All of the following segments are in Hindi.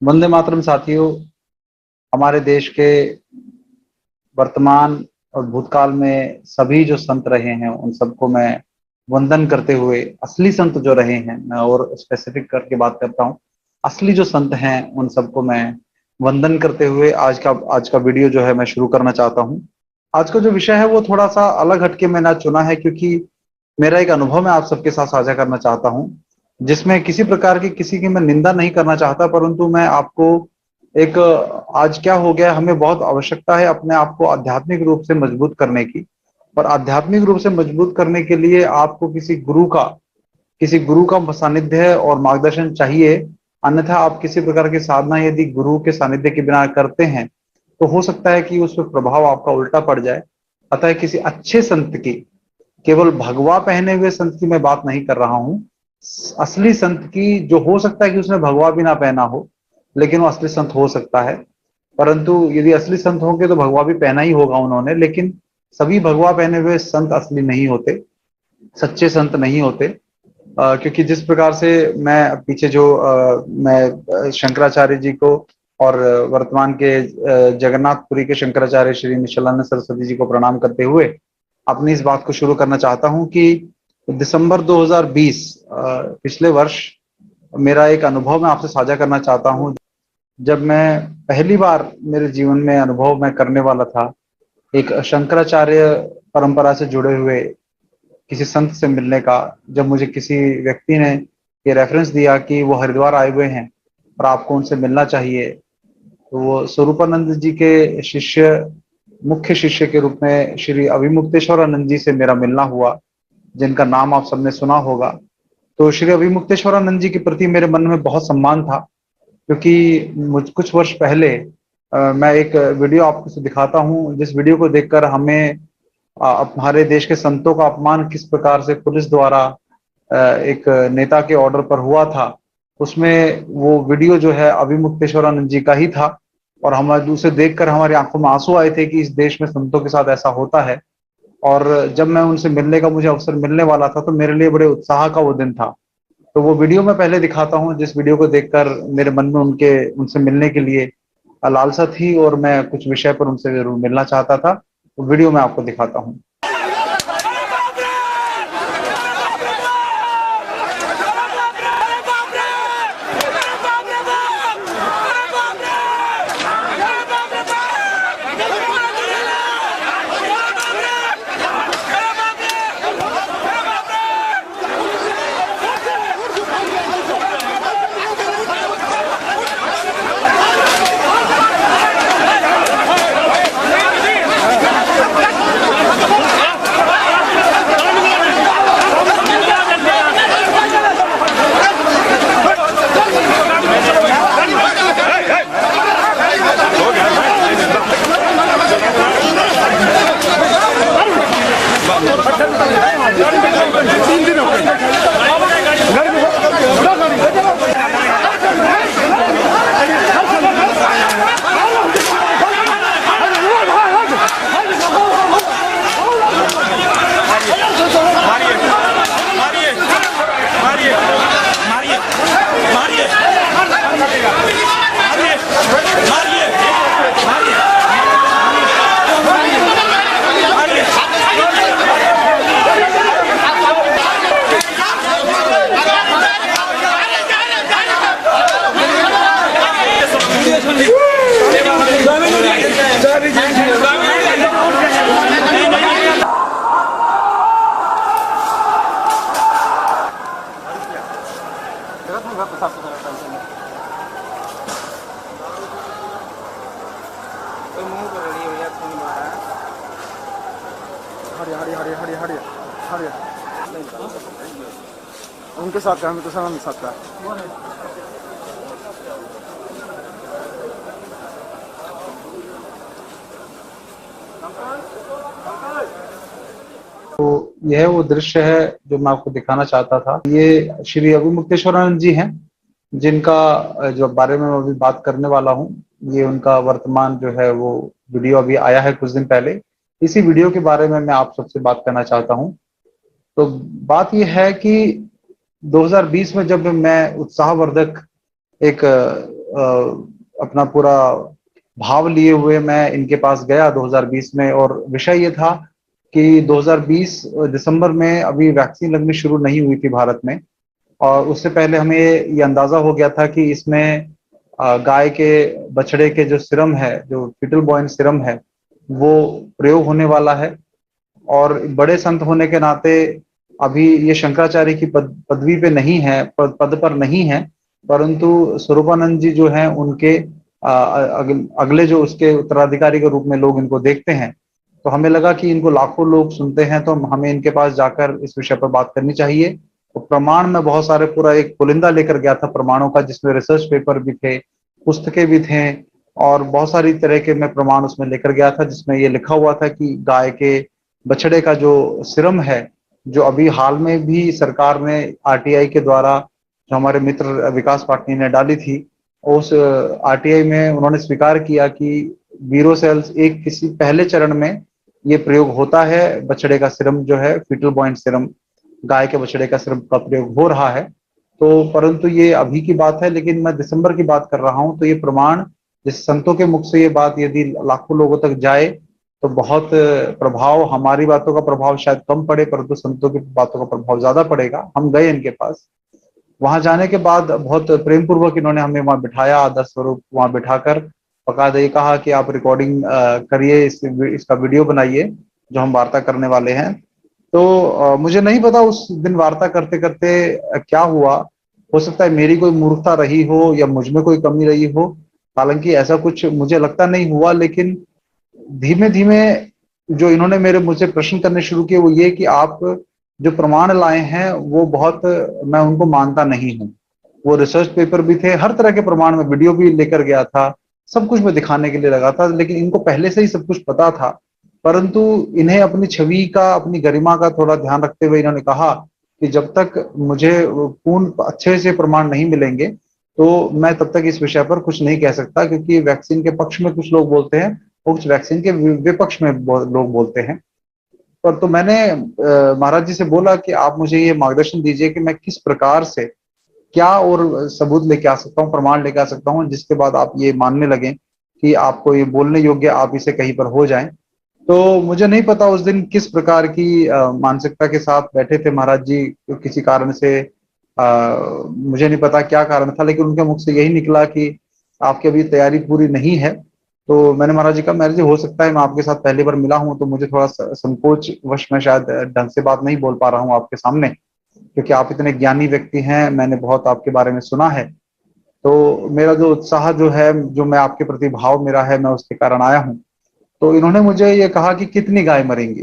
वंदे मातरम साथियों। हमारे देश के वर्तमान और भूतकाल में सभी जो संत रहे हैं उन सबको मैं वंदन करते हुए, असली संत जो रहे हैं, मैं और स्पेसिफिक करके बात करता हूँ, असली जो संत हैं उन सबको मैं वंदन करते हुए आज का वीडियो जो है मैं शुरू करना चाहता हूँ। आज का जो विषय है वो थोड़ा सा अलग हटके मैंने चुना है, क्योंकि मेरा एक अनुभव मैं आप सबके साथ साझा करना चाहता हूँ, जिसमें किसी प्रकार की किसी की मैं निंदा नहीं करना चाहता, परंतु मैं आपको एक, आज क्या हो गया, हमें बहुत आवश्यकता है अपने आप को आध्यात्मिक रूप से मजबूत करने की। और आध्यात्मिक रूप से मजबूत करने के लिए आपको किसी गुरु का सानिध्य और मार्गदर्शन चाहिए। अन्यथा आप किसी प्रकार की साधना यदि गुरु के सानिध्य के बिना करते हैं तो हो सकता है कि उस पर प्रभाव आपका उल्टा पड़ जाए। अतः किसी अच्छे संत की, केवल भगवा पहने हुए संत की मैं बात नहीं कर रहा हूं, असली संत की, जो हो सकता है कि उसने भगवा भी ना पहना हो लेकिन वो असली संत हो सकता है। परंतु यदि असली संत होंगे तो भगवा भी पहना ही होगा उन्होंने, लेकिन सभी भगवा पहने हुए संत असली नहीं होते, सच्चे संत नहीं होते। क्योंकि जिस प्रकार से मैं पीछे जो मैं शंकराचार्य जी को और वर्तमान के जगन्नाथपुरी के शंकराचार्य श्री निश्चलानंद सरस्वती जी को प्रणाम करते हुए अपनी इस बात को शुरू करना चाहता हूं कि दिसंबर 2020, पिछले वर्ष, मेरा एक अनुभव मैं आपसे साझा करना चाहता हूं। जब मैं पहली बार मेरे जीवन में अनुभव मैं करने वाला था एक शंकराचार्य परंपरा से जुड़े हुए किसी संत से मिलने का, जब मुझे किसी व्यक्ति ने ये रेफरेंस दिया कि वो हरिद्वार आए हुए हैं और आपको उनसे मिलना चाहिए, तो वो स्वरूपानंद जी के शिष्य, मुख्य शिष्य के रूप में श्री अभिमुक्तेश्वरानंद जी से मेरा मिलना हुआ, जिनका नाम आप सबने सुना होगा। तो श्री अभिमुक्तेश्वरानंद जी के प्रति मेरे मन में बहुत सम्मान था, क्योंकि कुछ वर्ष पहले मैं एक वीडियो आपको से दिखाता हूँ, जिस वीडियो को देखकर हमें हमारे देश के संतों का अपमान किस प्रकार से पुलिस द्वारा एक नेता के ऑर्डर पर हुआ था। उसमें वो वीडियो जो है अभिमुक्तेश्वरानंद जी का ही था, और हम उसे देखकर हमारी आंखों में आंसू आए थे कि इस देश में संतों के साथ ऐसा होता है। और जब मैं उनसे मिलने का मुझे अवसर मिलने वाला था तो मेरे लिए बड़े उत्साह का वो दिन था। तो वो वीडियो मैं पहले दिखाता हूँ, जिस वीडियो को देखकर मेरे मन में उनके उनसे मिलने के लिए लालसा थी और मैं कुछ विषय पर उनसे जरूर मिलना चाहता था। तो वीडियो मैं आपको दिखाता हूँ। उनके साथ का, हमें तो सलाम साथ का। तो यह वो दृश्य है जो मैं आपको दिखाना चाहता था। ये श्री अभिमुक्तेश्वरानंद जी हैं, जिनका जो बारे में मैं अभी बात करने वाला हूँ, ये उनका वर्तमान जो है वो वीडियो अभी आया है कुछ दिन पहले। इसी वीडियो के बारे में मैं आप सबसे बात करना चाहता हूँ। तो बात यह है कि 2020 में जब मैं उत्साहवर्धक एक अपना पूरा भाव लिए हुए मैं इनके पास गया 2020 में, और विषय ये था कि 2020 दिसंबर में अभी वैक्सीन लगनी शुरू नहीं हुई थी भारत में, और उससे पहले हमें ये अंदाजा हो गया था कि इसमें गाय के बछड़े के जो सीरम है, जो फीटल बॉयन सीरम है, वो प्रयोग होने वाला है। और बड़े संत होने के नाते अभी ये शंकराचार्य की पदवी पे नहीं है, पद पर नहीं है, परंतु स्वरूपानंद जी जो हैं उनके अगले जो उसके उत्तराधिकारी के रूप में लोग इनको देखते हैं। तो हमें लगा कि इनको लाखों लोग सुनते हैं, तो हमें इनके पास जाकर इस विषय पर बात करनी चाहिए। तो प्रमाण में बहुत सारे, पूरा एक पुलिंदा लेकर गया था प्रमाणों का, जिसमें रिसर्च पेपर भी थे, पुस्तकें भी थे, और बहुत सारी तरह के मैं प्रमाण उसमें लेकर गया था, जिसमें ये लिखा हुआ था कि गाय के बछड़े का जो सिरम है, जो अभी हाल में भी सरकार ने आरटीआई के द्वारा, जो हमारे मित्र विकास पाटनी ने डाली थी, उस आरटीआई में उन्होंने स्वीकार किया कि वीरोसेल्स एक किसी पहले चरण में ये प्रयोग होता है, बछड़े का सिरम जो है, फीटल बॉइंट सिरम, गाय के बछड़े का सिरम का प्रयोग हो रहा है। तो परंतु ये अभी की बात है, लेकिन मैं दिसंबर की बात कर रहा हूं, तो ये प्रमाण जिस संतों के मुख से ये बात यदि लाखों लोगों तक जाए तो बहुत प्रभाव, हमारी बातों का प्रभाव शायद कम पड़े, परंतु संतों की बातों का प्रभाव ज्यादा पड़ेगा। हम गए इनके पास, वहां जाने के बाद बहुत प्रेम पूर्वक इन्होंने हमें वहां बिठाया, आदर स्वरूप वहां बिठाकर बकायदा ये कहा कि आप रिकॉर्डिंग करिए, इसका वीडियो बनाइए जो हम वार्ता करने वाले हैं। तो मुझे नहीं पता उस दिन वार्ता करते करते क्या हुआ। हो सकता है मेरी कोई मूर्खता रही हो या मुझ में कोई कमी रही हो, हालांकि ऐसा कुछ मुझे लगता नहीं हुआ, लेकिन धीमे धीमे जो इन्होंने मेरे मुझसे प्रश्न करने शुरू किए वो ये कि आप जो प्रमाण लाए हैं वो बहुत, मैं उनको मानता नहीं हूँ। वो रिसर्च पेपर भी थे, हर तरह के प्रमाण में, वीडियो भी लेकर गया था, सब कुछ मैं दिखाने के लिए लगा था, लेकिन इनको पहले से ही सब कुछ पता था। परंतु इन्हें अपनी छवि का, अपनी गरिमा का थोड़ा ध्यान रखते हुए इन्होंने कहा कि जब तक मुझे पूर्ण अच्छे से प्रमाण नहीं मिलेंगे तो मैं तब तक इस विषय पर कुछ नहीं कह सकता, क्योंकि वैक्सीन के पक्ष में कुछ लोग बोलते हैं, कुछ वैक्सीन के विपक्ष में लोग बोलते हैं। पर तो मैंने महाराज जी से बोला कि आप मुझे ये मार्गदर्शन दीजिए कि मैं किस प्रकार से क्या और सबूत लेके आ सकता हूँ, प्रमाण लेके आ सकता हूँ, जिसके बाद आप ये मानने लगे कि आपको ये बोलने योग्य आप इसे कहीं पर हो जाएं। तो मुझे नहीं पता उस दिन किस प्रकार की मानसिकता के साथ बैठे थे महाराज जी, किसी कारण से, मुझे नहीं पता क्या कारण था, लेकिन उनके मुख से यही निकला कि आपकी अभी तैयारी पूरी नहीं है। तो मैंने महाराज जी कहा, महाराज जी हो सकता है मैं आपके साथ पहली बार मिला हूं, तो मुझे थोड़ा संकोच वश में शायद ढंग से बात नहीं बोल पा रहा हूँ आपके सामने, क्योंकि आप इतने ज्ञानी व्यक्ति हैं, मैंने बहुत आपके बारे में सुना है। तो मेरा जो उत्साह जो है, जो मैं आपके प्रति भाव मेरा है, मैं उसके कारण आया हूँ। तो इन्होंने मुझे ये कहा कि कितनी गाय मरेंगी,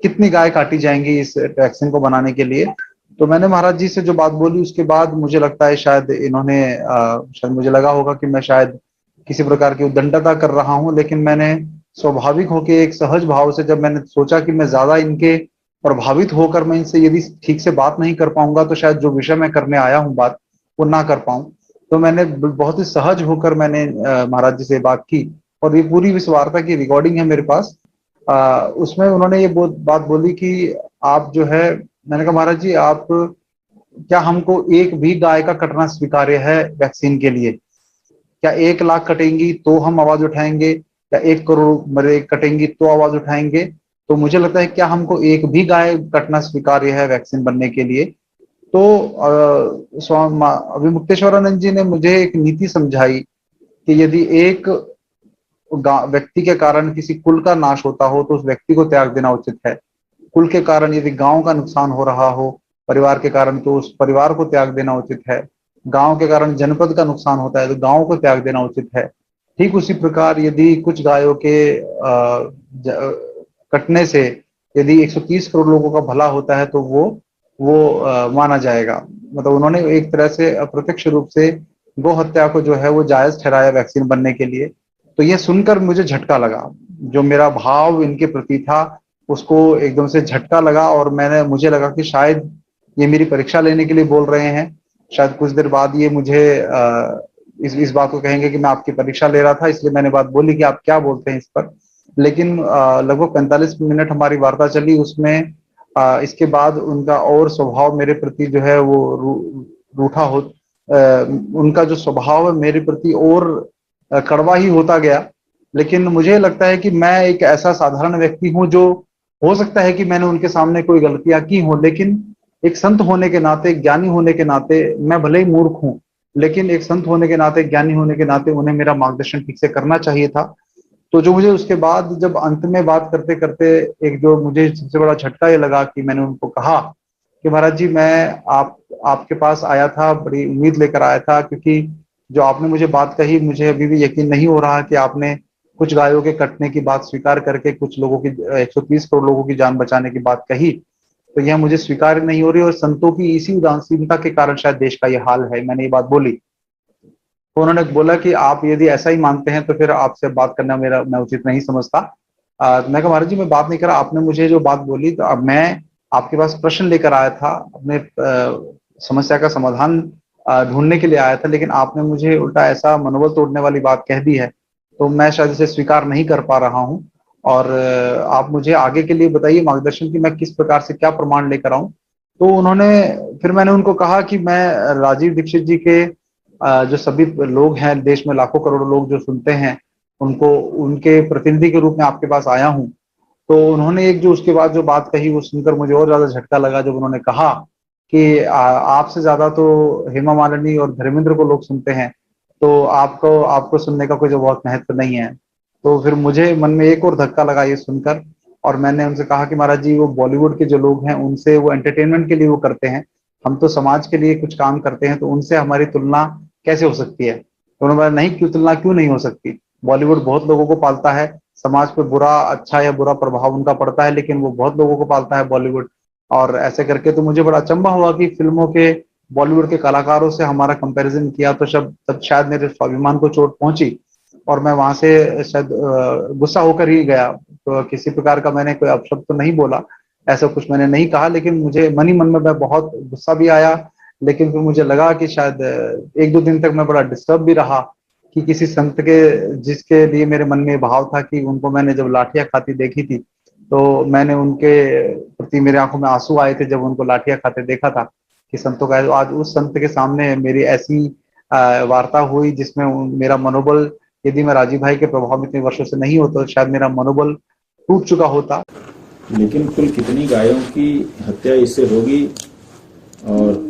कितनी गाय काटी जाएंगी इस वैक्सीन को बनाने के लिए। तो मैंने महाराज जी से जो बात बोली उसके बाद मुझे लगता है शायद इन्होंने शायद मुझे लगा होगा कि मैं शायद किसी प्रकार की उद्दंडता कर रहा हूं, लेकिन मैंने स्वाभाविक होकर एक सहज भाव से, जब मैंने सोचा कि मैं ज्यादा इनके प्रभावित होकर मैं इनसे यदि ठीक से बात नहीं कर पाऊंगा तो शायद जो विषय मैं करने आया हूँ बात वो ना कर पाऊं, तो मैंने बहुत ही सहज होकर मैंने महाराज जी से बात की। और ये पूरी विश्व वार्ता की रिकॉर्डिंग है मेरे पास। उसमें उन्होंने ये बात बोली कि आप जो है, मैंने कहा महाराज जी आप, क्या हमको एक भी गाय का कटना स्वीकार्य है वैक्सीन के लिए? क्या 1 लाख कटेंगी तो हम आवाज उठाएंगे, या 1 करोड़ मरे कटेंगी तो आवाज उठाएंगे? तो मुझे लगता है क्या हमको एक भी गाय कटना स्वीकार्य है वैक्सीन बनने के लिए? तो स्वामी अभिमुक्तेश्वरानंद जी ने मुझे एक नीति समझाई कि यदि एक व्यक्ति के कारण किसी कुल का नाश होता हो तो उस व्यक्ति को त्याग देना उचित है। कुल के कारण यदि गांव का नुकसान हो रहा हो, परिवार के कारण, तो उस परिवार को त्याग देना उचित है। गांव के कारण जनपद का नुकसान होता है तो गांव को त्याग देना उचित है। ठीक उसी प्रकार यदि कुछ गायों के कटने से यदि 130 करोड़ लोगों का भला होता है तो वो माना जाएगा। मतलब उन्होंने एक तरह से अप्रत्यक्ष रूप से गौ हत्या को जो है वो जायज ठहराया वैक्सीन बनने के लिए। तो ये सुनकर मुझे झटका लगा, जो मेरा भाव इनके प्रति था उसको एकदम से झटका लगा, और मुझे लगा कि शायद ये मेरी परीक्षा लेने के लिए बोल रहे हैं। शायद कुछ देर बाद ये मुझे इस बात को कहेंगे कि मैं आपकी परीक्षा ले रहा था, इसलिए मैंने बात बोली कि आप क्या बोलते हैं इस पर। लेकिन लगभग 45 मिनट हमारी वार्ता चली, उसमें इसके बाद उनका और स्वभाव मेरे प्रति जो है वो रूठा उनका जो स्वभाव है मेरे प्रति और कड़वा ही होता गया। लेकिन मुझे लगता है कि मैं एक ऐसा साधारण व्यक्ति हूं जो, हो सकता है कि मैंने उनके सामने कोई गलतियां की हों, लेकिन एक संत होने के नाते, एक ज्ञानी होने के नाते, मैं भले ही मूर्ख हूं, लेकिन एक संत होने के नाते, ज्ञानी होने के नाते उन्हें मेरा मार्गदर्शन ठीक से करना चाहिए था। तो जो मुझे उसके बाद जब अंत में बात करते करते एक जो मुझे सबसे बड़ा झटका ये लगा कि मैंने उनको कहा कि महाराज जी, मैं आपके पास आया था, बड़ी उम्मीद लेकर आया था, क्योंकि जो आपने मुझे बात कही, मुझे अभी भी यकीन नहीं हो रहा कि आपने कुछ गायों के कटने की बात स्वीकार करके कुछ लोगों की, 130 करोड़ लोगों की जान बचाने की बात कही, तो यह मुझे स्वीकार नहीं हो रही, और संतों की इसी उदासीनता के कारण शायद देश का यह हाल है। मैंने ये बात बोली तो उन्होंने बोला कि आप यदि ऐसा ही मानते हैं तो फिर आपसे बात करना मैं उचित नहीं समझता। मैं कहा महाराज जी, मैं बात नहीं कर रहा, आपने मुझे जो बात बोली, तो अब मैं आपके पास प्रश्न लेकर आया था, अपने समस्या का समाधान ढूंढने के लिए आया था, लेकिन आपने मुझे उल्टा ऐसा मनोबल तोड़ने वाली बात कह दी है, तो मैं शायद इसे स्वीकार नहीं कर पा रहा हूँ। और आप मुझे आगे के लिए बताइए मार्गदर्शन की मैं किस प्रकार से क्या प्रमाण लेकर आऊं। तो उन्होंने, फिर मैंने उनको कहा कि मैं राजीव दीक्षित जी के जो सभी लोग हैं देश में, लाखों करोड़ों लोग जो सुनते हैं, उनको, उनके प्रतिनिधि के रूप में आपके पास आया हूं। तो उन्होंने एक जो उसके बाद जो बात कही वो सुनकर मुझे और ज्यादा झटका लगा, जब उन्होंने कहा कि आपसे ज्यादा तो हेमा मालिनी और धर्मेंद्र को लोग सुनते हैं, तो आपको आपको सुनने का कोई जो बहुत महत्व नहीं है। तो फिर मुझे मन में एक और धक्का लगा ये सुनकर, और मैंने उनसे कहा कि महाराज जी, वो बॉलीवुड के जो लोग हैं उनसे, वो एंटरटेनमेंट के लिए वो करते हैं, हम तो समाज के लिए कुछ काम करते हैं, तो उनसे हमारी तुलना कैसे हो सकती है। तो उन्होंने बोला, नहीं, क्यों तुलना क्यों नहीं हो सकती, बॉलीवुड बहुत लोगों को पालता है, समाज पे बुरा, अच्छा या बुरा प्रभाव उनका पड़ता है, लेकिन वो बहुत लोगों को पालता है बॉलीवुड। और ऐसे करके तो मुझे बड़ा अचंभा हुआ कि फिल्मों के, बॉलीवुड के कलाकारों से हमारा कंपैरिजन किया, तो तब शायद मेरे स्वाभिमान को चोट पहुंची, और मैं वहां से शायद गुस्सा होकर ही गया। तो किसी प्रकार का मैंने कोई अपशब्द तो नहीं बोला, ऐसा कुछ मैंने नहीं कहा, लेकिन मुझे मन ही मन में मैं बहुत गुस्सा भी आया। लेकिन फिर मुझे लगा कि शायद एक दो दिन तक मैं बड़ा डिस्टर्ब भी रहा कि किसी संत के, जिसके लिए मेरे मन में भाव था कि उनको मैंने जब लाठियां खाती देखी थी, तो मैंने उनके प्रति, मेरे आंखों में आंसू आए थे जब उनको लाठियां खाते देखा था कि संतों का। आज उस संत के सामने मेरी ऐसी वार्ता हुई जिसमें मेरा मनोबल, यदि मैं राजीव भाई के प्रभाव में इतने वर्षों से नहीं होता तो शायद मेरा मनोबल टूट चुका होता। लेकिन कुल कितनी गायों की हत्या इससे होगी, और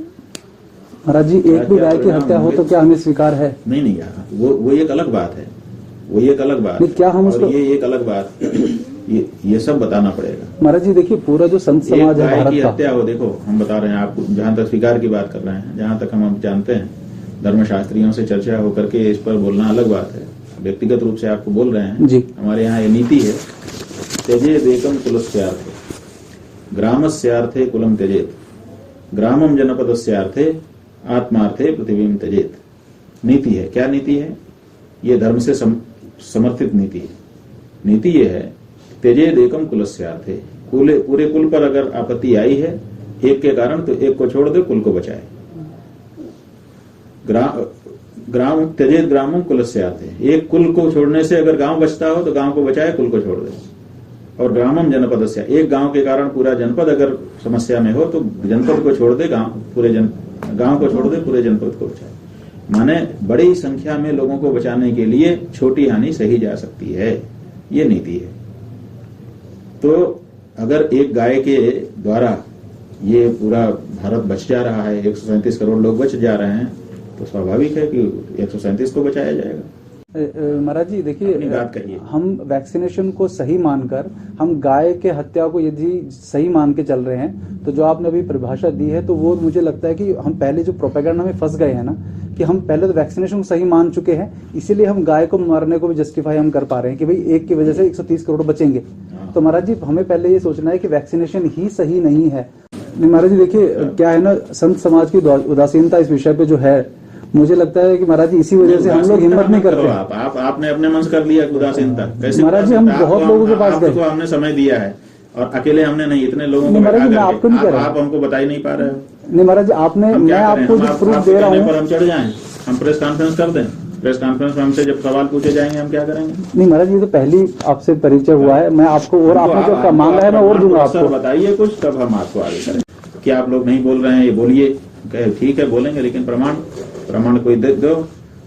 महाराज जी, एक भी गाय की हत्या हो तो क्या हमें स्वीकार है? नहीं यार, वो एक अलग बात है, वो एक अलग बात है, क्या हम उसको, ये एक अलग बात, ये सब बताना पड़ेगा। महाराज जी देखिए, पूरा जो संत समाज है भारत की का, हत्या हो, देखो हम बता रहे हैं आपको, जहाँ तक स्वीकार की बात कर रहे हैं, जहाँ तक हम जानते हैं, धर्मशास्त्रियों से चर्चा होकर के इस पर बोलना अलग बात है, व्यक्तिगत रूप से आपको बोल रहे हैं जी। हमारे यहाँ ये नीति है, त्यजेत एकम कुलस्यार्थे, ग्रामस्यार्थे कुलम त्यजेत, ग्रामम जनपदस्यार्थे आत्मार्थे पृथ्वीम त्यजेत। नीति है, क्या नीति है? ये धर्म से समर्थित नीति है। नीति ये है, त्यजेत एकम कुलस्यार्थे, पूरे कुल पर अगर आपत्ति आई है एक के कारण, तो एक को छोड़ दे, कुल को बचाए। ग्राम त्यजेत ग्रामम कुलस्यार्थे, एक कुल को छोड़ने से अगर गांव बचता हो तो गांव को बचाए, कुल को छोड़ दे। और ग्रामम जनपदस्य, एक गांव के कारण पूरा जनपद अगर समस्या में हो तो जनपद को छोड़ दे, गांव को छोड़ दे, पूरे जनपद को बचाए। माने बड़ी संख्या में लोगों को बचाने के लिए छोटी हानि सही जा सकती है, ये नीति है। तो अगर एक गाय के द्वारा ये पूरा भारत बच जा रहा है, 137 करोड़ लोग बच जा रहे हैं, तो स्वाभाविक है कि 137 को बचाया जाएगा। महाराज जी देखिए, हम वैक्सीनेशन को सही मानकर, हम गाय के हत्या को यदि सही मान के चल रहे हैं, तो जो आपने अभी परिभाषा दी है, तो वो मुझे लगता है कि हम पहले जो प्रोपेगेंडा में फंस गए हैं ना, कि हम पहले तो वैक्सीनेशन को सही मान चुके हैं, इसीलिए हम गाय को मारने को भी जस्टिफाई हम कर पा रहे हैं कि भाई एक की वजह से 130 करोड़ बचेंगे। तो महाराज जी, हमें पहले ये सोचना है कि वैक्सीनेशन ही सही नहीं है। नहीं महाराज जी देखिए, क्या है ना, संत समाज की उदासीनता इस विषय पे जो है, मुझे लगता है कि महाराज जी इसी वजह से हम लोग हिम्मत नहीं करते। आपने अपने मन से कर लिया उदासीनता, कैसे महाराज जी? हम बहुत लोगों के पास गए, हमने समय दिया है, और अकेले हमने नहीं, इतने लोगों को महाराज जी, मैं आपको नहीं कह रहा, आप हमको बता ही नहीं पा रहे हो। नहीं महाराज जी, आपने, मैं आपको जो प्रूफ दे रहा हूँ, पर हम चढ़ जाएं, हम प्रेस कॉन्फ्रेंस कर दें, प्रेस कॉन्फ्रेंस में हमसे जब सवाल पूछे जाएंगे हम क्या करेंगे? नहीं महाराज जी, तो पहली आपसे परिचय हुआ है, मैं आपको, और आपने जो मांगा है मैं और दूंगा आपको। बताइए कुछ, तब हम आपको आगे करें। क्या आप लोग नहीं बोल रहे हैं, ये बोलिए, ठीक है बोलेंगे, लेकिन प्रमाण प्रमाण कोई दो।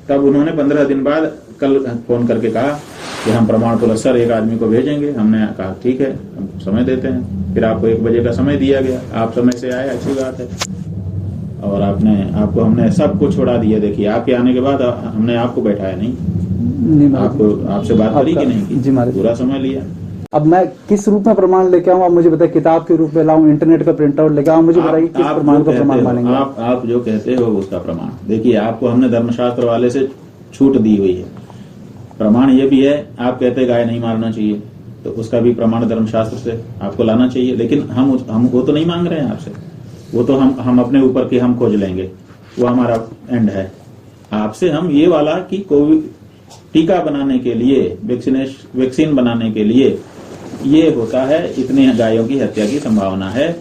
तब उन्होंने 15 दिन बाद कल फोन करके कहा कि हम प्रमाण पुलिस सर एक आदमी को भेजेंगे। हमने कहा ठीक है, हम समय देते हैं। फिर आपको 1 बजे का समय दिया गया, आप समय से आए, अच्छी बात है। और आपको हमने सबको छोड़ा दिया। देखिए, आपके आने के बाद हमने आपको बैठाया नहीं, आपसे बात करी कि नहीं की, पूरा समय लिया। अब मैं किस रूप में प्रमाण लेके आऊँ, आप मुझे बताइए। किताब के रूप में लाऊं, इंटरनेट का प्रिंट आउट लेके आऊँ, मुझे बताइए किस प्रमाण का प्रमाण मानेंगे आप जो कहते हो उसका प्रमाण। देखिए, आपको हमने धर्मशास्त्र वाले से छूट दी हुई है। प्रमाण ये भी है, आप कहते गाय नहीं मारना चाहिए, तो उसका भी प्रमाण धर्मशास्त्र से आपको लाना चाहिए। लेकिन हम वो तो नहीं मांग रहे हैं आपसे, वो तो हम अपने ऊपर के हम खोज लेंगे, वो हमारा एंड है। आपसे हम ये वाला कि कोविड टीका बनाने के लिए, वैक्सीन बनाने के लिए ये होता है, इतने गायों की हत्या की संभावना है,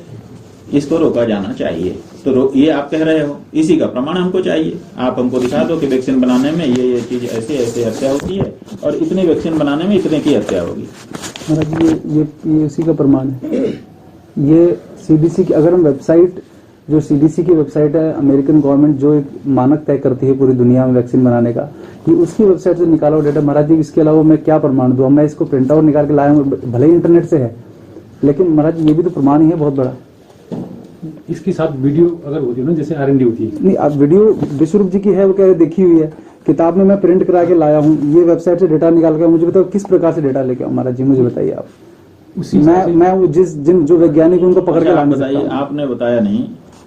इसको रोका जाना चाहिए। तो ये आप कह रहे हो, इसी का प्रमाण हमको चाहिए। आप हमको दिखा दो कि वैक्सीन बनाने में ये चीज ऐसे ऐसे हत्या होती है और इतने वैक्सीन बनाने में इतने की हत्या होगी। महाराज ये उसी का प्रमाण है। ये सीडीसी की, अगर हम वेबसाइट, जो सीडीसी की वेबसाइट है, अमेरिकन गवर्नमेंट जो एक मानक तय करती है पूरी दुनिया में वैक्सीन बनाने का, ये उसकी वेबसाइट से निकाला हुआ डेटा। महाराज जी, इसके अलावा मैं क्या प्रमाण दूं? मैं इसको प्रिंट आउट निकाल के लाया हूँ, भले ही इंटरनेट से है, लेकिन महाराज ये भी तो प्रमाण ही है बहुत बड़ा। इसके साथ वीडियो अगर होती है ना, जैसे R&D होती है। नहीं, अब वीडियो विश्वरूप जी की है, वो कह रहे देखी हुई है, किताब में मैं प्रिंट करा के लाया हूँ। ये वेबसाइट से डेटा निकाल के, मुझे बताओ किस प्रकार से डेटा लेके आऊँ? महाराज जी मुझे बताइए आप। मैं जो वैज्ञानिक उनको पकड़ के लाने सकता हूं। आपने बताया नहीं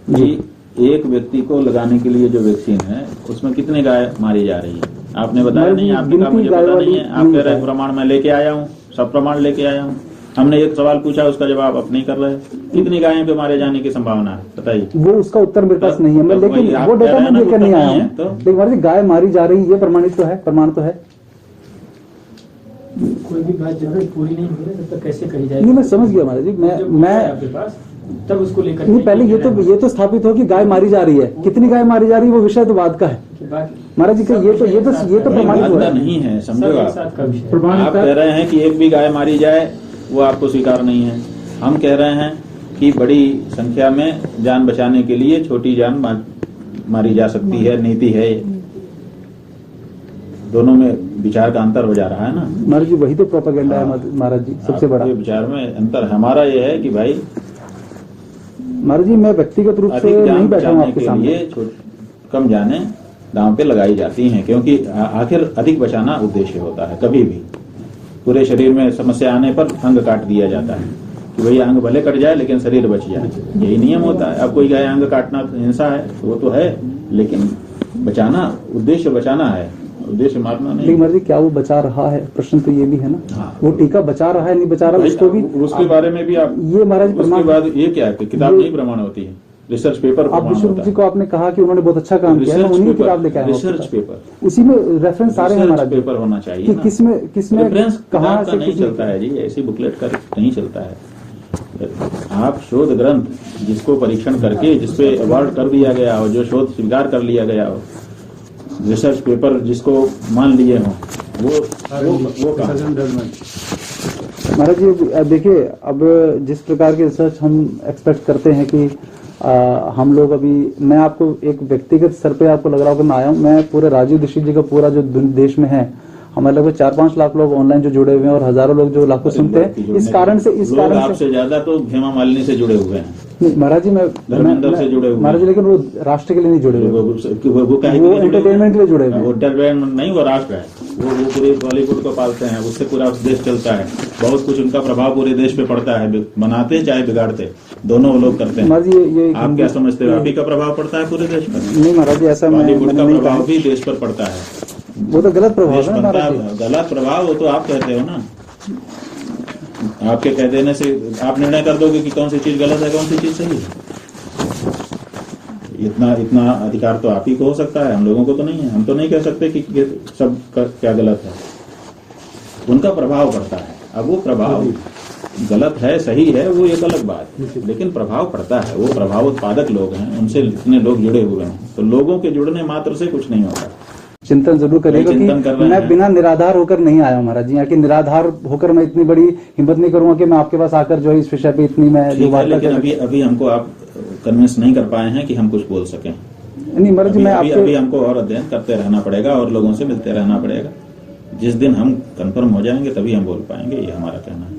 कि एक व्यक्ति को लगाने के लिए जो वैक्सीन है उसमें कितने गाय मारी जा रही है, आपने बताया नहीं। आपने कहा मुझे पता नहीं है, आप कह रहे प्रमाण मैं लेके आया हूँ, सब प्रमाण लेके आया हूँ। हमने एक सवाल पूछा, उसका जवाब आप नहीं कर रहे। कितनी गायों पे मारे जाने की संभावना है, बताइए। वो उसका उत्तर मेरे पास नहीं है, मैं लेकिन वो डेटा मैं लेकर नहीं आया हूँ। लेकिन महाराज जी, गाय मारी जा रही, ये प्रमाणित तो है, प्रमाण तो है। कोई भी बात जो है पूरी नहीं हो रही तब कैसे कही जाएगी? नहीं, मैं समझ गया महाराज जी। मैं आपके पास तब उसको लेकर नहीं, पहले ये तो स्थापित हो कि गाय मारी जा रही है। कितनी गाय मारी जा रही है वो विषय तो बाद का है महाराज जी। ये तो प्रमाणित नहीं है, समझो आप कह रहे हैं कि एक भी गाय मारी जाए वो आपको स्वीकार नहीं है। हम कह रहे हैं कि बड़ी संख्या में जान बचाने के लिए छोटी जान मारी जा सकती है, नीति है। दोनों में विचार का अंतर हो जा रहा है ना महाराज जी। वही तो प्रोपेगेंडा है महाराज जी, सबसे बड़ा विचार में अंतर। हमारा ये है कि भाई महाराज जी, मैं व्यक्तिगत रूप से नहीं बैठा हूँ आपके सामने। कम जाने दांव पे लगाई जाती हैं, क्योंकि आखिर अधिक बचाना उद्देश्य होता है। कभी भी पूरे शरीर में समस्या आने पर अंग काट दिया जाता है कि भाई अंग भले कट जाए लेकिन शरीर बच जाए, यही नियम होता है। अब कोई कहे अंग काटना हिंसा है, वो तो है, लेकिन बचाना, उद्देश्य बचाना है, उद्देश्य मारना नहीं। लेकिन महाराज जी, क्या वो बचा रहा है? प्रश्न तो ये भी है ना। हाँ, वो टीका बचा रहा है, नहीं बचा रहा, उसको भी, उसके बारे में भी आप ये महाराज उसके बाद ये क्या है, किताब नहीं प्रमाण होती है, रिसर्च पेपर। आप विश्वरूप जी को आपने कहा कि उन्होंने बहुत अच्छा काम किया है, उन्हीं किताब लेके आए, रिसर्च पेपर, उसी में रेफरेंस सारे हमारा पेपर होना चाहिए। किसमें कहाँ से नहीं चलता है जी, ऐसी बुकलेट का नहीं चलता है। आप शोध ग्रंथ जिसको परीक्षण करके जिसपे अवार्ड कर दिया गया हो, जो शोध स्वीकार कर लिया गया हो, रिसर्च पेपर जिसको मान लिए हो, वो महाराज जी देखिए, अब जिस प्रकार की रिसर्च हम एक्सपेक्ट करते हैं कि हम लोग अभी, मैं आपको एक व्यक्तिगत स्तर पे आपको लग रहा होगा मैं आया हूँ, मैं पूरे राजीव दीक्षित जी का पूरा जो देश में है, हमारे लगभग 4-5 लाख लोग ऑनलाइन जो जुड़े हुए हैं और हजारों लोग जो लाखों सुनते हैं। इस कारण से आपसे ज्यादा तो हेमा मालिनी से जुड़े हुए हैं। नहीं महाराज जी, मैं धर्मेंद्र से जुड़े हुए महाराज जी, लेकिन वो राष्ट्र के लिए नहीं जुड़े हुए, वो एंटरटेनमेंट के लिए जुड़े हुए। वो एंटरटेनमेंट नहीं, वो राष्ट्र है। वो पूरे बॉलीवुड को पालते हैं, उससे पूरा देश चलता है। बहुत कुछ उनका प्रभाव पूरे देश पे पड़ता है, बनाते चाहे बिगाड़ते, दोनों लोग करते हैं। ये आप क्या समझते हो, आप ही का प्रभाव पड़ता है पूरे देश पर? नहीं महाराज जी, ऐसा बॉलीवुड का प्रभाव भी देश पर पड़ता है। वो तो गलत प्रभाव है, गलत प्रभाव वो तो आप कहते हो ना। आपके कह देने से आप निर्णय कर दोगे कि कौन सी चीज गलत है, कौन सी चीज सही है। इतना अधिकार तो आप ही को हो सकता है, हम लोगों को तो नहीं है। हम तो नहीं कह सकते कि सब क्या गलत है, उनका प्रभाव पड़ता है। अब वो प्रभाव गलत है सही है वो एक अलग बात, लेकिन प्रभाव पड़ता है। वो प्रभाव उत्पादक लोग हैं, उनसे इतने लोग जुड़े हुए हैं, तो लोगों के जुड़ने मात्र से कुछ नहीं होता। चिंतन जरूर करेगा कि मैं बिना निराधार होकर नहीं आया हूँ महाराज जी, कि निराधार होकर मैं इतनी बड़ी हिम्मत नहीं करूंगा कि मैं आपके पास आकर जो है इस विषय पे इतनी मैं जो बात, लेकिन अभी हमको आप कन्विंस नहीं कर पाए हैं कि हम कुछ बोल सकें। नहीं महाराज जी, मैं अभी हमको और अध्ययन करते रहना पड़ेगा और लोगों से मिलते रहना पड़ेगा। जिस दिन हम कंफर्म हो जाएंगे तभी हम बोल पाएंगे, ये हमारा कहना है।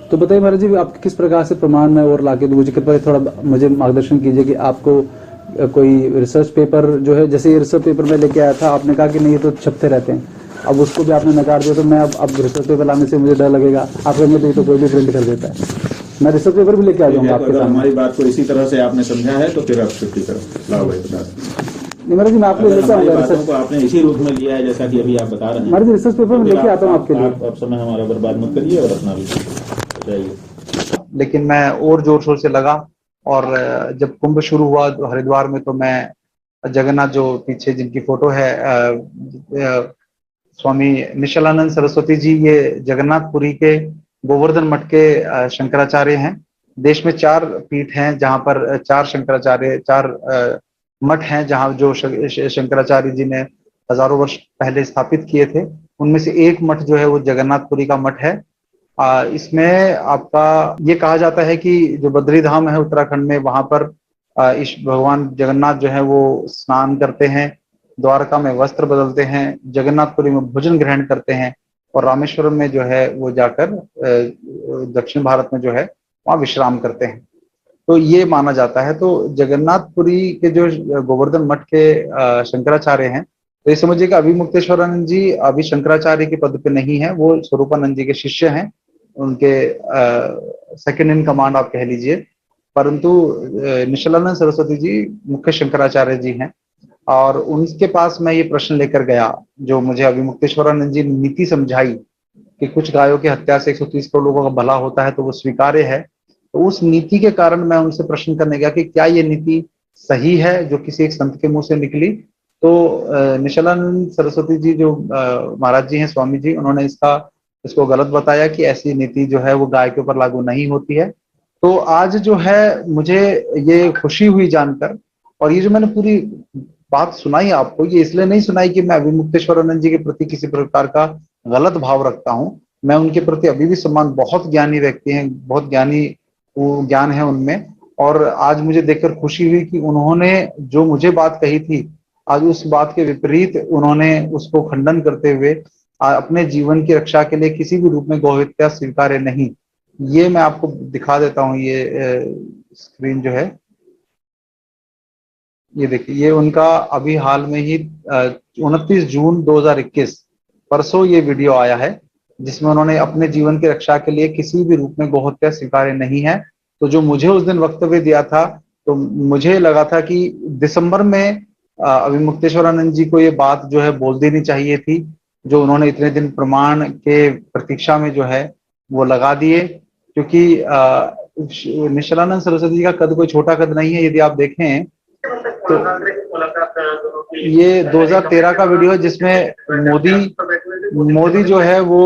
तो बताइए महाराज जी, आप किस प्रकार से प्रमाण में और लाके दो, मुझे कृपया थोड़ा मुझे मार्गदर्शन कीजिए कि आपको कोई रिसर्च पेपर जो है, जैसे ये रिसर्च पेपर में लेके आया था, आपने कहा कि नहीं ये तो छपते रहते हैं, अब उसको भी आपने नकार दिया, तो मैं अब रिसर्च पेपर लाने से मुझे डर लगेगा, आप कहेंगे तो ये तो कोई भी प्रिंट कर देता है, मैं रिसर्च पेपर भी लेके आ जाऊंगा आपके सामने। हमारी बात को इसी तरह से आपने समझा है तो फिर आप छुट्टी करो, लाओ भाई बता। नहीं महाराज जी, मैं आपको लेकर आऊंगा, रिसर्च को आपने इसी रूप में लिया है जैसा कि अभी आप बता रहे हैं। महाराज जी रिसर्च पेपर में लेके आता हूँ आपके लिए। आप समय हमारा बर्बाद मत करिए और अपना भी जाइए। लेकिन मैं और जोर शोर से लगा, और जब कुंभ शुरू हुआ हरिद्वार में, तो मैं जगन्नाथ जो पीछे जिनकी फोटो है, स्वामी निश्चलानंद सरस्वती जी, ये जगन्नाथपुरी के गोवर्धन मठ के शंकराचार्य हैं। देश में 4 पीठ हैं जहां पर 4 शंकराचार्य, 4 मठ हैं जहां जो शंकराचार्य जी ने हजारों वर्ष पहले स्थापित किए थे। उनमें से एक मठ जो है वो जगन्नाथपुरी का मठ है। इसमें आपका ये कहा जाता है कि जो बद्री धाम है उत्तराखंड में, वहां पर इस भगवान जगन्नाथ जो है वो स्नान करते हैं, द्वारका में वस्त्र बदलते हैं, जगन्नाथपुरी में भोजन ग्रहण करते हैं, और रामेश्वरम में जो है वो जाकर दक्षिण भारत में जो है वहां विश्राम करते हैं। तो ये माना जाता है। तो जगन्नाथपुरी के जो गोवर्धन मठ के शंकराचार्य हैं, तो ये समझिए कि अभी मुक्तेश्वरानंद जी अभी शंकराचार्य के पद पे नहीं है, वो स्वरूपानंद जी के शिष्य हैं, उनके सेकंड इन कमांड आप कह लीजिए। परंतु निश्चलानंद सरस्वती जी मुख्य शंकराचार्य जी हैं, और उनके पास मैं ये प्रश्न लेकर गया जो मुझे अभी मुक्तेश्वरानंद जी ने नीति समझाई कि कुछ गायों की हत्या से 130 करोड़ लोगों का भला होता है, तो वो स्वीकार्य है। तो उस नीति के कारण मैं उनसे प्रश्न करने गया कि क्या ये नीति सही है जो किसी एक संत के मुंह से निकली। तो निश्चलानंद सरस्वती जी जो महाराज जी हैं, स्वामी जी, उन्होंने इसको गलत बताया कि ऐसी नीति जो है वो गाय के ऊपर लागू नहीं होती है। तो आज जो है मुझे ये खुशी हुई जानकर, और ये जो मैंने पूरी बात सुनाई आपको, ये इसलिए नहीं सुनाई कि मैं अभी मुक्तेश्वरानंद जी के प्रति किसी प्रकार का गलत भाव रखता हूं। मैं उनके प्रति अभी भी सम्मान, बहुत ज्ञानी व्यक्ति हैं, बहुत ज्ञानी ज्ञान है उनमें, और आज मुझे देखकर खुशी हुई कि उन्होंने जो मुझे बात कही थी, आज उस बात के विपरीत उन्होंने उसको खंडन करते हुए अपने जीवन की रक्षा के लिए किसी भी रूप में गौहत्या स्वीकार्य नहीं। ये मैं आपको दिखा देता हूं, ये स्क्रीन जो है, ये देखिए, ये उनका अभी हाल में ही 29 जून 2021 परसों ये वीडियो आया है, जिसमें उन्होंने अपने जीवन की रक्षा के लिए किसी भी रूप में गौहत्या स्वीकार्य नहीं है। तो जो मुझे उस दिन वक्तव्य दिया था, तो मुझे लगा था कि दिसंबर में अभी मुक्तेश्वरानंद जी को ये बात जो है बोल देनी चाहिए थी, जो उन्होंने इतने दिन प्रमाण के प्रतीक्षा में जो है वो लगा दिए। क्योंकि निश्चलानंद सरस्वती जी का कद कोई छोटा कद नहीं है। यदि आप देखें तो ये 2013 का वीडियो है, जिसमें मोदी जो है वो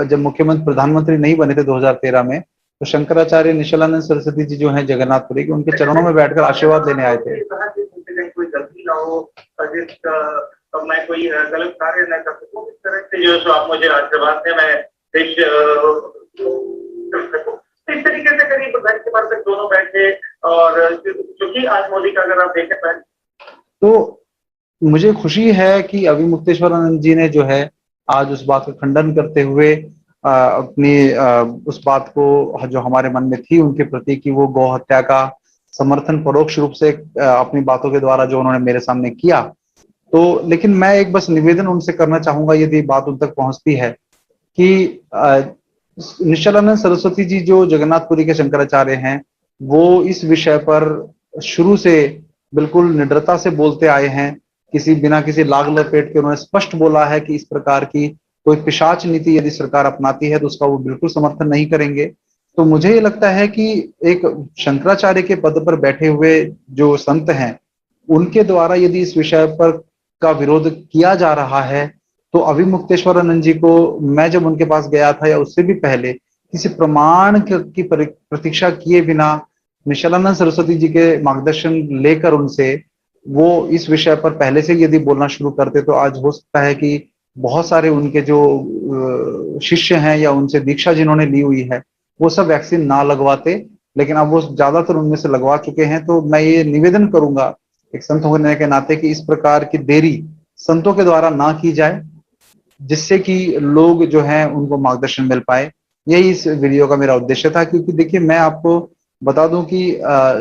जब मुख्यमंत्री प्रधानमंत्री नहीं बने थे 2013 में, तो शंकराचार्य निश्चलानंद सरस्वती जी जो है जगन्नाथपुरी के, उनके चरणों में बैठकर आशीर्वाद लेने आए थे। कोई गलती ना हो, मैं कोई गलत कार्य न कर सकूं, इस तरह से जो सो आप मुझे आशीर्वाद दें, मैं इस तरीके से करीब घर के बाहर तक दोनों बैठे। और क्योंकि आज मोदी का अगर आप देखें तो मुझे खुशी है कि अभी मुक्तेश्वरानंद जी ने जो है आज उस बात का खंडन करते हुए अपनी उस बात को जो हमारे मन में थी उनके प्रति, कि वो गौ हत्या का समर्थन परोक्ष रूप से अपनी बातों के द्वारा जो उन्होंने मेरे सामने किया। तो लेकिन मैं एक बस निवेदन उनसे करना चाहूंगा, यदि बात उन तक पहुंचती है, कि निश्चलानंद सरस्वती जी जो जगन्नाथपुरी के शंकराचार्य हैं, वो इस विषय पर शुरू से बिल्कुल निडरता से बोलते आए हैं। बिना किसी लाग लपेट के उन्होंने स्पष्ट बोला है कि इस प्रकार की कोई पिशाच नीति यदि सरकार अपनाती है तो उसका वो बिल्कुल समर्थन नहीं करेंगे। तो मुझे ये लगता है कि एक शंकराचार्य के पद पर बैठे हुए जो संत हैं, उनके द्वारा यदि इस विषय पर का विरोध किया जा रहा है, तो अभी मुक्तेश्वरानंद जी को मैं जब उनके पास गया था या उससे भी पहले, किसी प्रमाण की प्रतीक्षा किए बिना निश्चलानंद सरस्वती जी के मार्गदर्शन लेकर उनसे वो इस विषय पर पहले से यदि बोलना शुरू करते, तो आज हो सकता है कि बहुत सारे उनके जो शिष्य हैं या उनसे दीक्षा जिन्होंने ली हुई है, वो सब वैक्सीन ना लगवाते। लेकिन अब वो ज्यादातर उनमें से लगवा चुके हैं। तो मैं ये निवेदन करूंगा एक संत होने के नाते कि इस प्रकार की देरी संतों के द्वारा ना की जाए, जिससे कि लोग जो हैं उनको मार्गदर्शन मिल पाए। यही इस वीडियो का मेरा उद्देश्य था। क्योंकि देखिए, मैं आपको बता दूं कि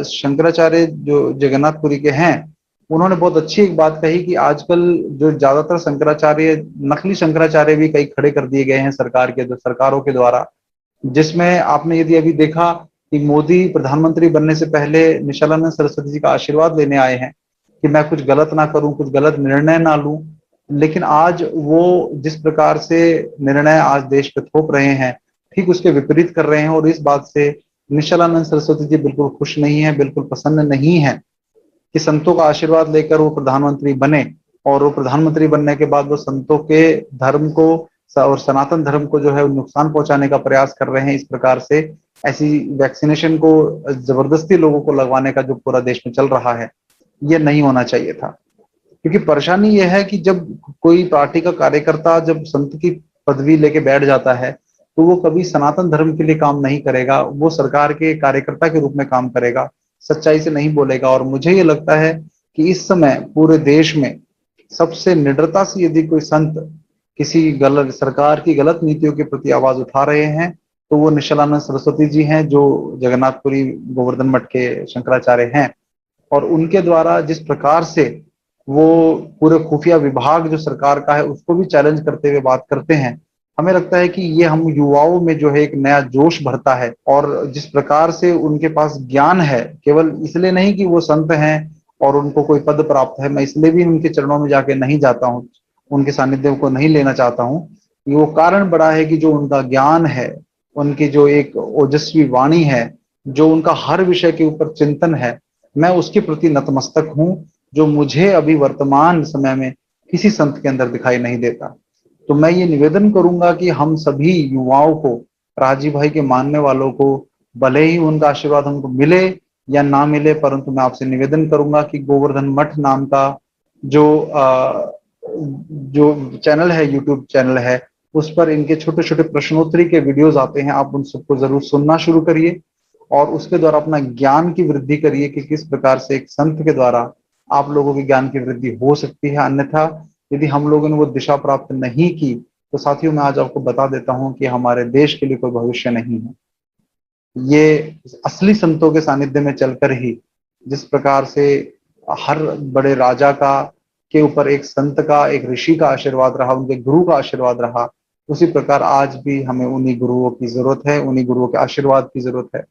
शंकराचार्य जो जगन्नाथपुरी के हैं, उन्होंने बहुत अच्छी एक बात कही कि आजकल जो ज्यादातर शंकराचार्य, नकली शंकराचार्य भी कई खड़े कर दिए गए हैं सरकारों के द्वारा, जिसमें आपने यदि अभी देखा कि मोदी प्रधानमंत्री बनने से पहले निशालानंद सरस्वती जी का आशीर्वाद लेने आए हैं कि मैं कुछ गलत ना करूं, कुछ गलत निर्णय ना लूं। लेकिन आज वो जिस प्रकार से निर्णय आज देश पे थोप रहे हैं, ठीक उसके विपरीत कर रहे हैं। और इस बात से निशालानंद सरस्वती जी बिल्कुल खुश नहीं है, बिल्कुल प्रसन्न नहीं है कि संतों का आशीर्वाद लेकर वो प्रधानमंत्री बने, और वो प्रधानमंत्री बनने के बाद वो संतों के धर्म को और सनातन धर्म को जो है नुकसान पहुंचाने का प्रयास कर रहे हैं। इस प्रकार से ऐसी वैक्सीनेशन को जबरदस्ती लोगों को लगवाने का जो पूरा देश में चल रहा है, ये नहीं होना चाहिए था। क्योंकि परेशानी यह है कि जब कोई पार्टी का कार्यकर्ता जब संत की पदवी लेके बैठ जाता है, तो वो कभी सनातन धर्म के लिए काम नहीं करेगा, वो सरकार के कार्यकर्ता के रूप में काम करेगा, सच्चाई से नहीं बोलेगा। और मुझे ये लगता है कि इस समय पूरे देश में सबसे निडरता से यदि कोई संत किसी गलत सरकार की गलत नीतियों के प्रति आवाज उठा रहे हैं, तो वो निशालानंद सरस्वती जी हैं, जो जगन्नाथपुरी गोवर्धन मठ के शंकराचार्य हैं। और उनके द्वारा जिस प्रकार से वो पूरे खुफिया विभाग जो सरकार का है उसको भी चैलेंज करते हुए बात करते हैं, हमें लगता है कि ये हम युवाओं में जो है एक नया जोश भरता है। और जिस प्रकार से उनके पास ज्ञान है, केवल इसलिए नहीं कि वो संत हैं और उनको कोई पद प्राप्त है, मैं इसलिए भी उनके चरणों में जाके नहीं जाता हूँ, उनके सानिध्य को नहीं लेना चाहता हूँ। वो कारण बड़ा है कि जो उनका ज्ञान है, उनकी जो एक ओजस्वी वाणी है, जो उनका हर विषय के ऊपर चिंतन है, मैं उसके प्रति नतमस्तक हूं, जो मुझे अभी वर्तमान समय में किसी संत के अंदर दिखाई नहीं देता। तो मैं ये निवेदन करूंगा कि हम सभी युवाओं को, राजीव भाई के मानने वालों को, भले ही उनका आशीर्वाद हमको मिले या ना मिले, परंतु मैं आपसे निवेदन करूंगा कि गोवर्धन मठ नाम का जो चैनल है, यूट्यूब चैनल है, उस पर इनके छोटे छोटे प्रश्नोत्तरी के वीडियोस आते हैं, आप उन सबको जरूर सुनना शुरू करिए और उसके द्वारा अपना ज्ञान की वृद्धि करिए कि किस प्रकार से एक संत के द्वारा आप लोगों के ज्ञान की वृद्धि हो सकती है। अन्यथा यदि हम लोगों ने वो दिशा प्राप्त नहीं की, तो साथियों मैं आज आपको बता देता हूं कि हमारे देश के लिए कोई भविष्य नहीं है। ये असली संतों के सानिध्य में चलकर ही, जिस प्रकार से हर बड़े राजा का के ऊपर एक संत का, एक ऋषि का आशीर्वाद रहा, उनके गुरु का आशीर्वाद रहा, उसी प्रकार आज भी हमें उन्हीं गुरुओं की जरूरत है, उन्हीं गुरुओं के आशीर्वाद की जरूरत है।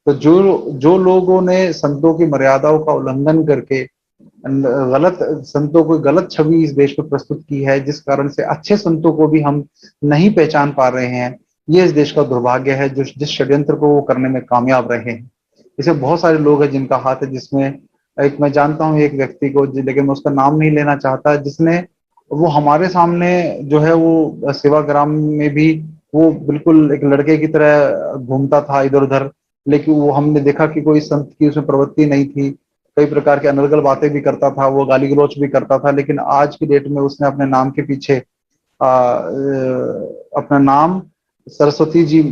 तो जो लोगों ने संतों की मर्यादाओं का उल्लंघन करके गलत संतों को गलत छवि इस देश में प्रस्तुत की है, जिस कारण से अच्छे संतों को भी हम नहीं पहचान पा रहे हैं, ये इस देश का दुर्भाग्य है, जो जिस षड्यंत्र को वो करने में कामयाब रहे हैं। इसमें बहुत सारे लोग हैं जिनका हाथ है, जिसमें एक मैं जानता हूँ एक व्यक्ति को, लेकिन मैं उसका नाम नहीं लेना चाहता, जिसने वो हमारे सामने जो है वो सेवाग्राम में भी वो बिल्कुल एक लड़के की तरह घूमता था इधर उधर, लेकिन वो हमने देखा कि कोई संत की उसमें प्रवृत्ति नहीं थी, कई प्रकार के अनर्गल बातें भी करता था, वो गाली गलौच भी करता था। लेकिन आज की डेट में उसने अपने नाम के पीछे अपना नाम सरस्वती जी,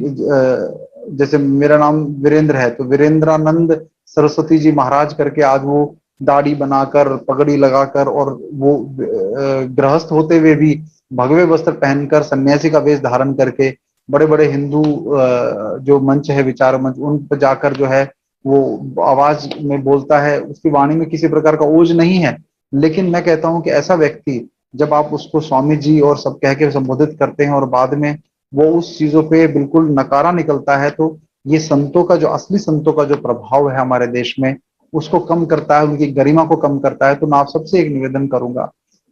जैसे मेरा नाम वीरेंद्र है तो वीरेंद्रानंद सरस्वती जी महाराज करके आज वो दाढ़ी बनाकर, पगड़ी लगाकर, और वो गृहस्थ होते हुए भी भगवे वस्त्र पहनकर, सन्यासी का वेश धारण करके बड़े बड़े हिंदू जो मंच है, विचार मंच, उन पर जाकर जो है वो आवाज में बोलता है। उसकी वाणी में किसी प्रकार का ओज नहीं है, लेकिन मैं कहता हूं कि ऐसा व्यक्ति जब आप उसको स्वामी जी और सब कह के संबोधित करते हैं और बाद में वो उस चीजों पे बिल्कुल नकारा निकलता है, तो ये संतों का जो असली संतों का जो प्रभाव है हमारे देश में, उसको कम करता है, उनकी गरिमा को कम करता है। तो मैं आप सबसे एक निवेदन करूंगा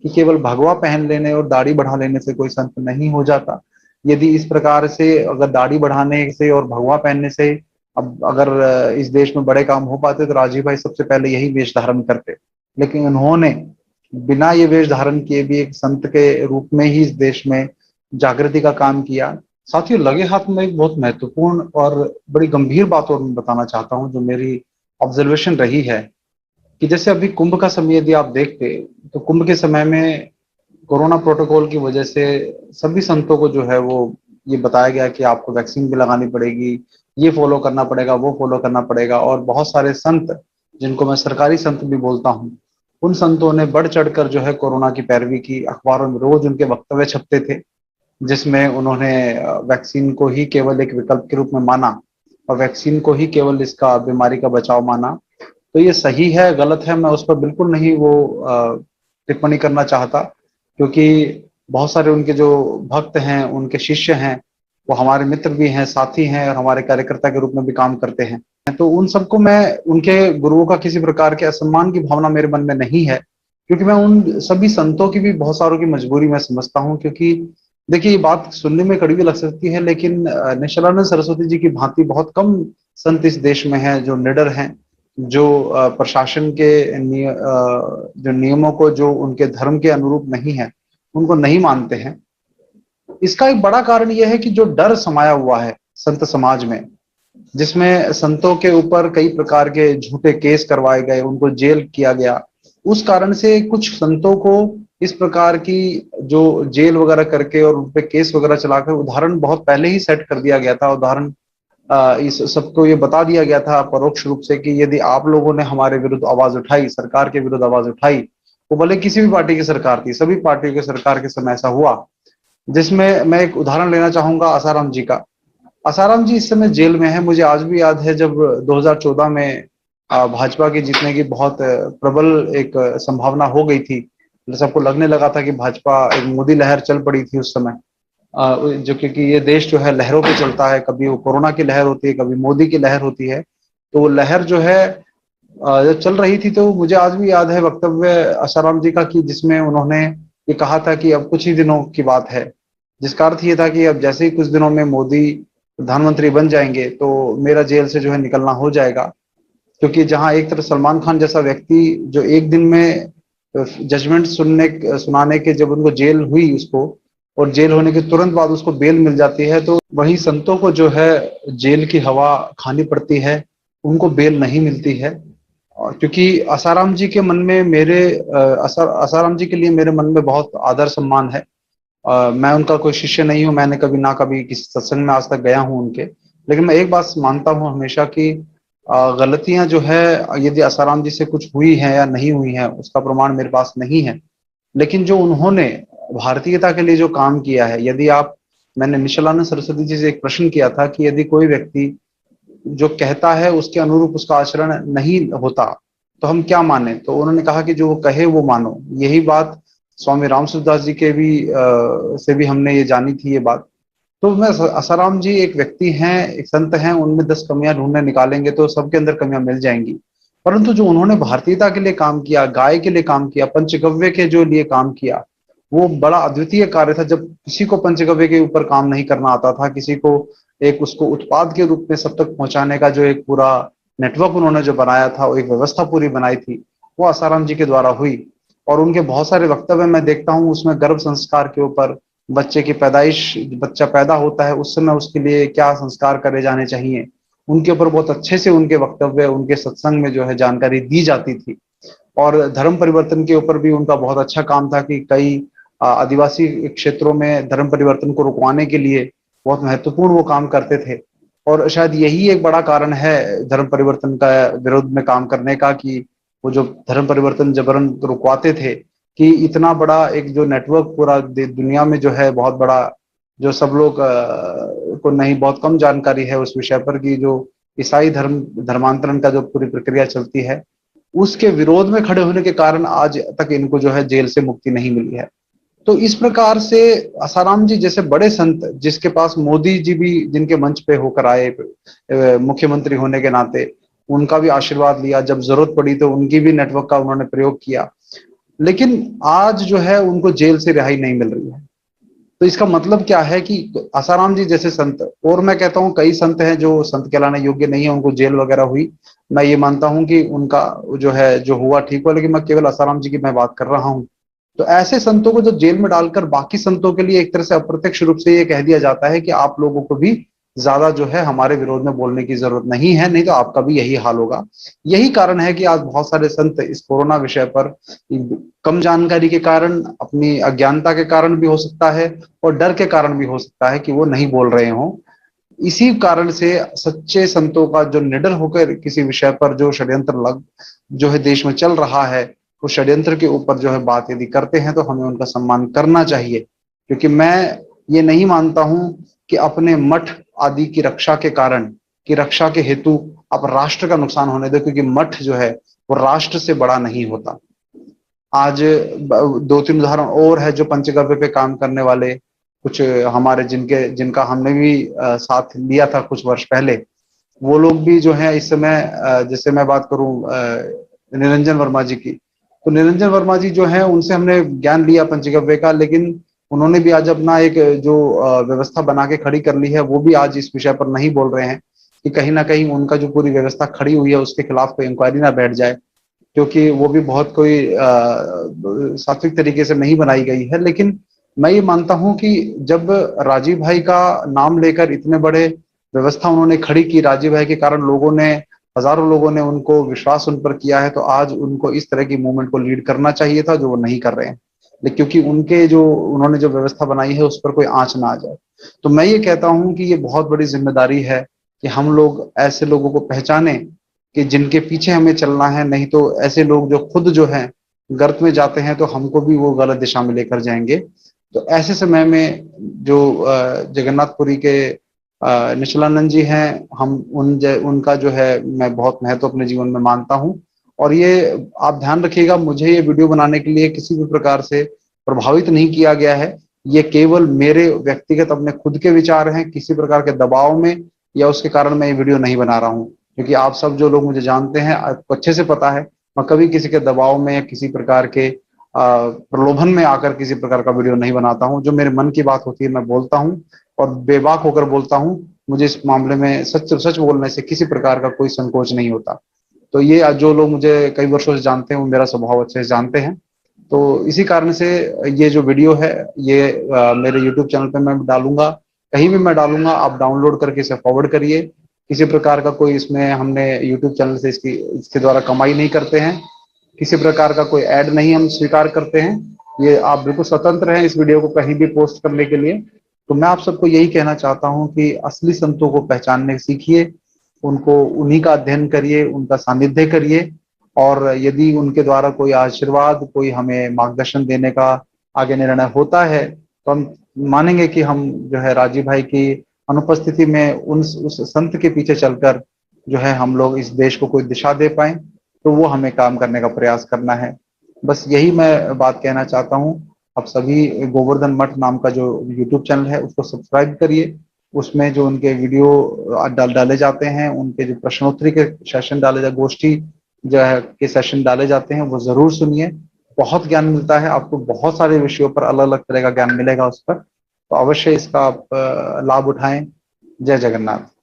कि केवल भगवा पहन लेने और दाढ़ी बढ़ा लेने से कोई संत नहीं हो जाता। यदि इस प्रकार से अगर दाढ़ी बढ़ाने से और भगवा पहनने से अब अगर इस देश में बड़े काम हो पाते, तो राजीव भाई सबसे पहले यही वेश धारण करते। लेकिन उन्होंने बिना ये वेश धारण किए भी एक संत के रूप में ही इस देश में जागृति का काम किया। साथियों, लगे हाथ में एक बहुत महत्वपूर्ण और बड़ी गंभीर बात और मैं बताना चाहता हूं, जो मेरी ऑब्जर्वेशन रही है कि जैसे अभी कुंभ का समय यदि आप देखते, तो कुंभ के समय में कोरोना प्रोटोकॉल की वजह से सभी संतों को जो है वो ये बताया गया कि आपको वैक्सीन भी लगानी पड़ेगी, ये फॉलो करना पड़ेगा, वो फॉलो करना पड़ेगा। और बहुत सारे संत जिनको मैं सरकारी संत भी बोलता हूँ, उन संतों ने बढ़ चढ़कर जो है कोरोना की पैरवी की। अखबारों में रोज उनके वक्तव्य छपते थे, जिसमें उन्होंने वैक्सीन को ही केवल एक विकल्प के रूप में माना और वैक्सीन को ही केवल इसका बीमारी का बचाव माना। तो ये सही है गलत है, मैं उस पर बिल्कुल नहीं वो टिप्पणी करना चाहता, क्योंकि बहुत सारे उनके जो भक्त हैं, उनके शिष्य हैं, वो हमारे मित्र भी हैं, साथी हैं और हमारे कार्यकर्ता के रूप में भी काम करते हैं। तो उन सबको मैं, उनके गुरुओं का किसी प्रकार के असम्मान की भावना मेरे मन में नहीं है, क्योंकि मैं उन सभी संतों की भी बहुत सारों की मजबूरी मैं समझता हूँ। क्योंकि देखिए, ये बात सुनने में कड़वी लग सकती है, लेकिन निश्चलानंद सरस्वती जी की भांति बहुत कम संत इस देश में हैं जो निडर हैं, जो प्रशासन के जो नियमों को, जो उनके धर्म के अनुरूप नहीं है, उनको नहीं मानते हैं। इसका एक बड़ा कारण यह है कि जो डर समाया हुआ है संत समाज में, जिसमें संतों के ऊपर कई प्रकार के झूठे केस करवाए गए, उनको जेल किया गया, उस कारण से कुछ संतों को इस प्रकार की जो जेल वगैरह करके और उन पे केस वगैरह चलाकर उदाहरण बहुत पहले ही सेट कर दिया गया था। उदाहरण इस सबको ये बता दिया गया था परोक्ष रूप से कि यदि आप लोगों ने हमारे विरुद्ध आवाज उठाई, सरकार के विरुद्ध आवाज उठाई, वो भले किसी भी पार्टी की सरकार थी, सभी पार्टियों की सरकार के समय ऐसा हुआ। जिसमें मैं एक उदाहरण लेना चाहूंगा आसाराम जी का। आसाराम जी इस समय जेल में है। मुझे आज भी याद है जब 2014 में भाजपा के जीतने की बहुत प्रबल एक संभावना हो गई थी, सबको लगने लगा था कि भाजपा, एक मोदी लहर चल पड़ी थी उस समय, जो क्योंकि ये देश जो है लहरों पे चलता है, कभी वो कोरोना की लहर होती है, कभी मोदी की लहर होती है। तो वो लहर जो है जब चल रही थी, तो मुझे आज भी याद है वक्तव्य आसाराम जी का, कि जिसमें उन्होंने ये कहा था कि अब कुछ ही दिनों की बात है, जिसका अर्थ ये था कि अब जैसे ही कुछ दिनों में मोदी प्रधानमंत्री बन जाएंगे तो मेरा जेल से जो है निकलना हो जाएगा। क्योंकि जहां एक तरफ सलमान खान जैसा व्यक्ति जो एक दिन में जजमेंट सुनाने के जब उनको जेल हुई उसको, और जेल होने के तुरंत बाद उसको बेल मिल जाती है, तो वही संतों को जो है जेल की हवा खानी पड़ती है, उनको बेल नहीं मिलती है। और क्योंकि आसाराम जी के मन में मेरे आसाराम जी के लिए मेरे मन में बहुत आदर सम्मान है। मैं उनका कोई शिष्य नहीं हूं, मैंने कभी ना कभी किसी सत्संग में आज तक गया हूं उनके, लेकिन मैं एक बात मानता हूं हमेशा कि गलतियां जो है, यदि आसाराम जी से कुछ हुई है या नहीं हुई है उसका प्रमाण मेरे पास नहीं है, लेकिन जो उन्होंने भारतीयता के लिए जो काम किया है, यदि आप, मैंने निश्चलानंद सरस्वती जी से एक प्रश्न किया था कि यदि कोई व्यक्ति जो कहता है उसके अनुरूप उसका आचरण नहीं होता तो हम क्या माने, तो उन्होंने कहा कि जो वो कहे वो मानो। यही बात स्वामी रामसूरदास जी के भी से भी हमने ये जानी थी ये बात। तो मैं, आसाराम जी एक व्यक्ति हैं, एक संत हैं, उनमें 10 कमियां ढूंढने निकालेंगे तो सबके अंदर कमियां मिल जाएंगी, परंतु जो उन्होंने भारतीयता के लिए काम किया, गाय के लिए काम किया, पंचगव्य के जो लिए काम किया, वो बड़ा अद्वितीय कार्य था। जब किसी को पंचगव्य के ऊपर काम नहीं करना आता था, किसी को एक उसको उत्पाद के रूप में सब तक पहुंचाने का जो एक पूरा नेटवर्क उन्होंने जो बनाया था, वो एक व्यवस्था पूरी बनाई थी, वो आसाराम जी के द्वारा हुई। और उनके बहुत सारे वक्तव्य मैं देखता हूँ उसमें गर्भ संस्कार के ऊपर, बच्चे की पैदाइश, बच्चा पैदा होता है उस समय उसके लिए क्या संस्कार करे जाने चाहिए, उनके ऊपर बहुत अच्छे से उनके वक्तव्य, उनके सत्संग में जो है जानकारी दी जाती थी। और धर्म परिवर्तन के ऊपर भी उनका बहुत अच्छा काम था कि कई आदिवासी क्षेत्रों में धर्म परिवर्तन को रुकवाने के लिए बहुत महत्वपूर्ण वो काम करते थे। और शायद यही एक बड़ा कारण है धर्म परिवर्तन का विरोध में काम करने का, कि वो जो धर्म परिवर्तन जबरन रुकवाते थे, कि इतना बड़ा एक जो नेटवर्क पूरा दुनिया में जो है बहुत बड़ा, जो सब लोग को नहीं, बहुत कम जानकारी है उस विषय पर, कि जो ईसाई धर्मांतरण का जो पूरी प्रक्रिया चलती है, उसके विरोध में खड़े होने के कारण आज तक इनको जो है जेल से मुक्ति नहीं मिली है। तो इस प्रकार से आसाराम जी जैसे बड़े संत, जिसके पास मोदी जी भी जिनके मंच पे होकर आए मुख्यमंत्री होने के नाते, उनका भी आशीर्वाद लिया, जब जरूरत पड़ी तो उनकी भी नेटवर्क का उन्होंने प्रयोग किया, लेकिन आज जो है उनको जेल से रिहाई नहीं मिल रही है। तो इसका मतलब क्या है कि आसाराम जी जैसे संत, और मैं कहता हूं कई संत हैं जो संत कहलाने योग्य नहीं है, उनको जेल वगैरह हुई, मैं ये मानता हूं कि उनका जो है जो हुआ ठीक हुआ, लेकिन मैं केवल आसाराम जी की मैं बात कर रहा हूं। तो ऐसे संतों को जो जेल में डालकर बाकी संतों के लिए एक तरह से अप्रत्यक्ष रूप से ये कह दिया जाता है कि आप लोगों को भी ज्यादा जो है हमारे विरोध में बोलने की जरूरत नहीं है, नहीं तो आपका भी यही हाल होगा। यही कारण है कि आज बहुत सारे संत इस कोरोना विषय पर कम जानकारी के कारण, अपनी अज्ञानता के कारण भी हो सकता है और डर के कारण भी हो सकता है कि वो नहीं बोल रहे हों। इसी कारण से सच्चे संतों का जो निडर होकर किसी विषय पर जो षड्यंत्र जो है देश में चल रहा है, उस षड्यंत्र के ऊपर जो है बात यदि करते हैं तो हमें उनका सम्मान करना चाहिए। क्योंकि मैं ये नहीं मानता हूं कि अपने मठ आदि की रक्षा के कारण, की रक्षा के हेतु आप राष्ट्र का नुकसान होने दो, क्योंकि मठ जो है वो राष्ट्र से बड़ा नहीं होता। आज दो तीन उदाहरण और है जो पंचगव्य पे काम करने वाले कुछ हमारे जिनका हमने भी साथ लिया था कुछ वर्ष पहले, वो लोग भी जो है इस समय जैसे मैं बात करूं निरंजन वर्मा जी की, तो निरंजन वर्मा जी जो है उनसे हमने ज्ञान लिया पंचगव्य का, लेकिन उन्होंने भी आज अपना एक जो व्यवस्था बना के खड़ी कर ली है, वो भी आज इस विषय पर नहीं बोल रहे हैं कि कहीं ना कहीं उनका जो पूरी व्यवस्था खड़ी हुई है उसके खिलाफ कोई इंक्वायरी ना बैठ जाए, क्योंकि वो भी बहुत कोई सात्विक तरीके से नहीं बनाई गई है। लेकिन मैं ये मानता हूं कि जब राजीव भाई का नाम लेकर इतने बड़े व्यवस्था उन्होंने खड़ी की, राजीव भाई के कारण लोगों ने, हजारों लोगों ने उनको विश्वास उन पर किया है, तो आज उनको इस तरह की मूवमेंट को लीड करना चाहिए था जो वो नहीं कर रहे हैं। लेकिन क्योंकि उन्होंने जो व्यवस्था बनाई है उस पर कोई आंच ना आ जाए, तो मैं ये कहता हूं कि ये बहुत बड़ी जिम्मेदारी है कि हम लोग ऐसे लोगों को पहचाने कि जिनके पीछे हमें चलना है, नहीं तो ऐसे लोग जो खुद जो है गर्त में जाते हैं तो हमको भी वो गलत दिशा में लेकर जाएंगे। तो ऐसे समय में जो जगन्नाथपुरी के निश्चलानंद जी हैं, हम उनका जो है मैं बहुत महत्व अपने जीवन में मानता हूं। और ये आप ध्यान रखिएगा, मुझे ये वीडियो बनाने के लिए किसी भी प्रकार से प्रभावित नहीं किया गया है। ये केवल मेरे व्यक्तिगत अपने खुद के विचार हैं, किसी प्रकार के दबाव में या उसके कारण मैं ये वीडियो नहीं बना रहा हूँ। क्योंकि आप सब जो लोग मुझे जानते हैं, आपको अच्छे से पता है, मैं कभी किसी के दबाव में या किसी प्रकार के प्रलोभन में आकर किसी प्रकार का वीडियो नहीं बनाता हूं। जो मेरे मन की बात होती है मैं बोलता हूं और बेबाक होकर बोलता हूं। मुझे इस मामले में सच सच बोलने से किसी प्रकार का कोई संकोच नहीं होता। तो ये जो लोग मुझे कई वर्षों से जानते हैं वो मेरा स्वभाव अच्छे से जानते हैं। तो इसी कारण से ये जो वीडियो है ये मेरे यूट्यूब चैनल पे मैं डालूंगा, कहीं भी मैं डालूंगा, आप डाउनलोड करके इसे फॉरवर्ड करिए। किसी प्रकार का कोई इसमें हमने यूट्यूब चैनल से इसके द्वारा कमाई नहीं करते हैं, किसी प्रकार का कोई ऐड नहीं हम स्वीकार करते हैं। ये आप बिल्कुल स्वतंत्र हैं इस वीडियो को कहीं भी पोस्ट करने के लिए। तो मैं आप सबको यही कहना चाहता हूं कि असली संतों को पहचानने सीखिए, उनको उन्हीं का अध्ययन करिए, उनका सानिध्य करिए, और यदि उनके द्वारा कोई आशीर्वाद, कोई हमें मार्गदर्शन देने का आगे निर्णय होता है तो हम मानेंगे कि हम जो है राजीव भाई की अनुपस्थिति में उस संत के पीछे चलकर जो है हम लोग इस देश को कोई दिशा दे पाए, तो वो हमें काम करने का प्रयास करना है। बस यही मैं बात कहना चाहता हूँ। आप सभी गोवर्धन मठ नाम का जो यूट्यूब चैनल है उसको सब्सक्राइब करिए। उसमें जो उनके वीडियो डाले जाते हैं, उनके जो प्रश्नोत्तरी के सेशन डाले जाते, गोष्ठी जो है के सेशन डाले जाते हैं, वो जरूर सुनिए। बहुत ज्ञान मिलता है आपको, बहुत सारे विषयों पर अलग अलग तरह का ज्ञान मिलेगा उस पर। तो अवश्य इसका आप लाभ उठाएं। जय जगन्नाथ।